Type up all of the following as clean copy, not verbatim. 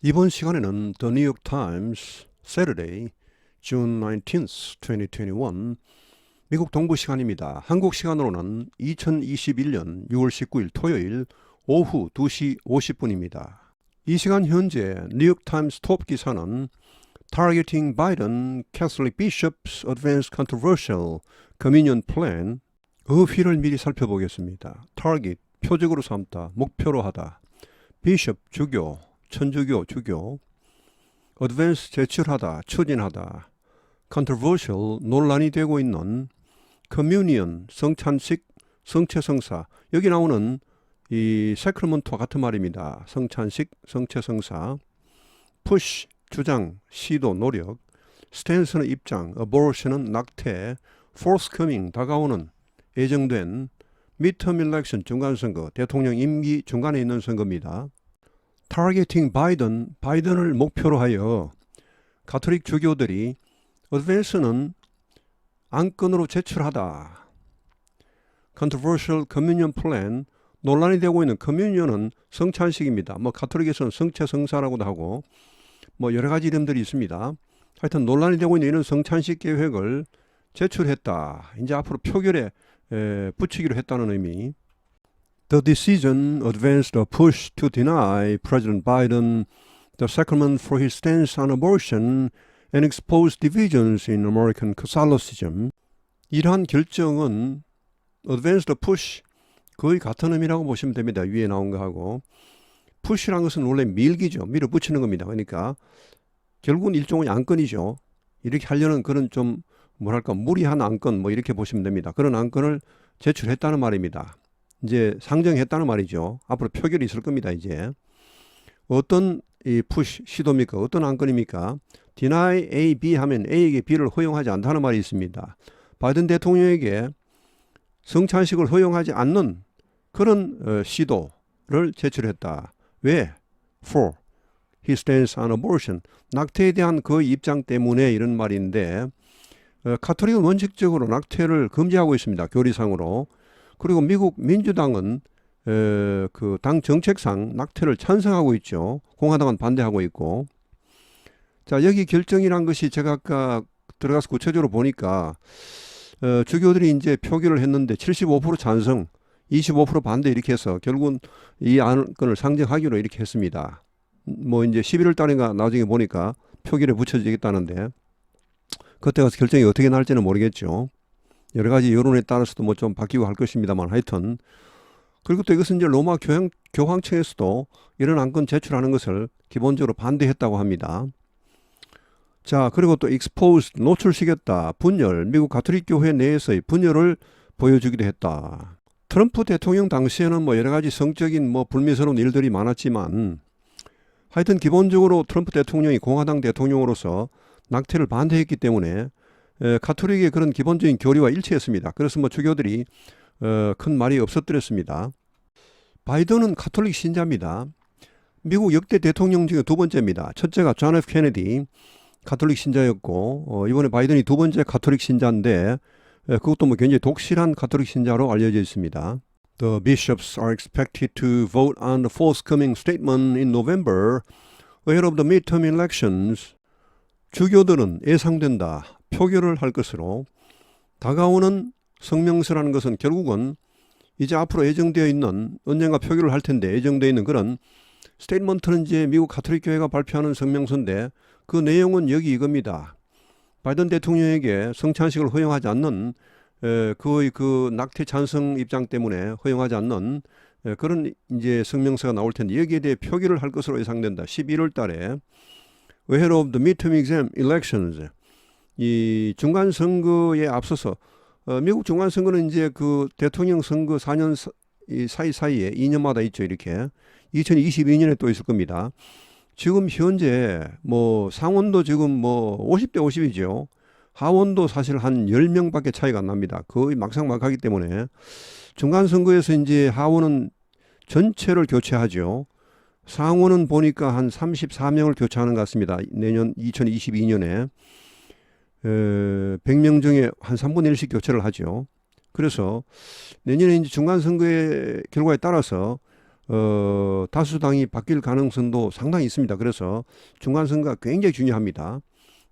이번 시간에는 The New York Times, Saturday, June 19th, 2021, 미국 동부 시간입니다. 한국 시간으로는 2021년 6월 19일 토요일 오후 2시 50분입니다. 이 시간 현재 뉴욕 타임스 톱 기사는 Targeting Biden, Catholic Bishops Advance Controversial Communion Plan, 어휘를 미리 살펴보겠습니다. Target, 표적으로 삼다, 목표로 하다. Bishop, 주교, 천주교, 주교. Advance, 제출하다, 추진하다. Controversial, 논란이 되고 있는. Communion, 성찬식, 성체성사. 여기 나오는 이 세크라멘토와 같은 말입니다. 성찬식, 성체성사. Push, 주장, 시도, 노력. Stance는 입장, Abortion은 낙태. Forthcoming, 다가오는, 예정된. Midterm election, 중간선거, 대통령 임기 중간에 있는 선거입니다. Targeting Biden, 바이든을 목표로 하여 가톨릭 주교들이 Advance는 안건으로 제출하다. Controversial Communion Plan, 논란이 되고 있는 Communion은 성찬식입니다. 가톨릭에서는 성체성사라고도 하고 여러 가지 이름들이 있습니다. 하여튼 논란이 되고 있는 이런 성찬식 계획을 제출했다. 이제 앞으로 표결에 붙이기로 했다는 의미. The decision advanced a push to deny President Biden the sacrament for his stance on abortion and expose divisions in American Catholicism. 이러한 결정은 advanced a push, 거의 같은 의미라고 보시면 됩니다. 위에 나온 거하고. push라는 것은 원래 밀기죠. 밀어붙이는 겁니다. 그러니까 결국은 일종의 안건이죠. 이렇게 하려는 그런 좀 무리한 안건 이렇게 보시면 됩니다. 그런 안건을 제출했다는 말입니다. 이제 상정했다는 말이죠. 앞으로 표결이 있을 겁니다. 이제 어떤 이 푸시 시도입니까? 어떤 안건입니까? Deny A, B 하면 A에게 B를 허용하지 않다는 말이 있습니다. 바이든 대통령에게 성찬식을 허용하지 않는 그런 시도를 제출했다. 왜? For his stance on abortion, 낙태에 대한 그 입장 때문에 이런 말인데, 가톨릭은 원칙적으로 낙태를 금지하고 있습니다. 교리상으로. 그리고 미국 민주당은 그 당 정책상 낙태를 찬성하고 있죠. 공화당은 반대하고 있고. 자, 여기 결정이란 것이 제가 아까 들어가서 구체적으로 보니까 주교들이 이제 표결을 했는데 75% 찬성, 25% 반대 이렇게 해서 결국은 이 안건을 상정하기로 이렇게 했습니다. 이제 11월 달인가 나중에 보니까 표결에 붙여지겠다는데 그때 가서 결정이 어떻게 날지는 모르겠죠. 여러 가지 여론에 따라서도 좀 바뀌고 할 것입니다만 하여튼. 그리고 또 이것은 이제 로마 교황청에서도 이런 안건 제출하는 것을 기본적으로 반대했다고 합니다. 자, 그리고 또 exposed, 노출시켰다. 분열, 미국 가톨릭 교회 내에서의 분열을 보여주기도 했다. 트럼프 대통령 당시에는 여러 가지 성적인 불미스러운 일들이 많았지만 하여튼 기본적으로 트럼프 대통령이 공화당 대통령으로서 낙태를 반대했기 때문에 가톨릭의 그런 기본적인 교리와 일치했습니다. 그래서 주교들이 큰 말이 없었더랬습니다. 바이든은 가톨릭 신자입니다. 미국 역대 대통령 중에 두 번째입니다. 첫째가 존 F 케네디 가톨릭 신자였고 이번에 바이든이 두 번째 가톨릭 신자인데 그것도 굉장히 독실한 가톨릭 신자로 알려져 있습니다. The bishops are expected to vote on the forthcoming statement in November ahead of the midterm elections. 주교들은 예상된다. 표결을 할 것으로. 다가오는 성명서라는 것은 결국은 이제 앞으로 예정되어 있는 언젠가 표결을 할 텐데 예정되어 있는 그런 스테이트먼트는 이제 미국 가톨릭 교회가 발표하는 성명서인데 그 내용은 여기 이겁니다. 바이든 대통령에게 성찬식을 허용하지 않는 거의 그 낙태 찬성 입장 때문에 허용하지 않는 그런 이제 성명서가 나올 텐데 여기에 대해 표결을 할 것으로 예상된다. 11월 달에 ahead of the midterm elections, 이 중간 선거에 앞서서 미국 중간 선거는 이제 그 대통령 선거 4년 사이에 2년마다 있죠. 이렇게 2022년에 또 있을 겁니다. 지금 현재 상원도 지금 50대 50이죠. 하원도 사실 한 10명밖에 차이가 안 납니다. 거의 막상막하기 때문에 중간 선거에서 이제 하원은 전체를 교체하죠. 상원은 보니까 한 34명을 교체하는 것 같습니다. 내년 2022년에 100명 중에 한 3분의 1씩 교체를 하죠. 그래서 내년에 이제 중간선거의 결과에 따라서 다수당이 바뀔 가능성도 상당히 있습니다. 그래서 중간선거가 굉장히 중요합니다.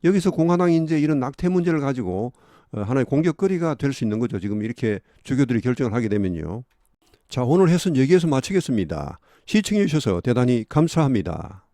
여기서 공화당이 이제 이런 낙태 문제를 가지고 하나의 공격거리가 될 수 있는 거죠. 지금 이렇게 주교들이 결정을 하게 되면요. 자, 오늘 해설은 여기에서 마치겠습니다. 시청해 주셔서 대단히 감사합니다.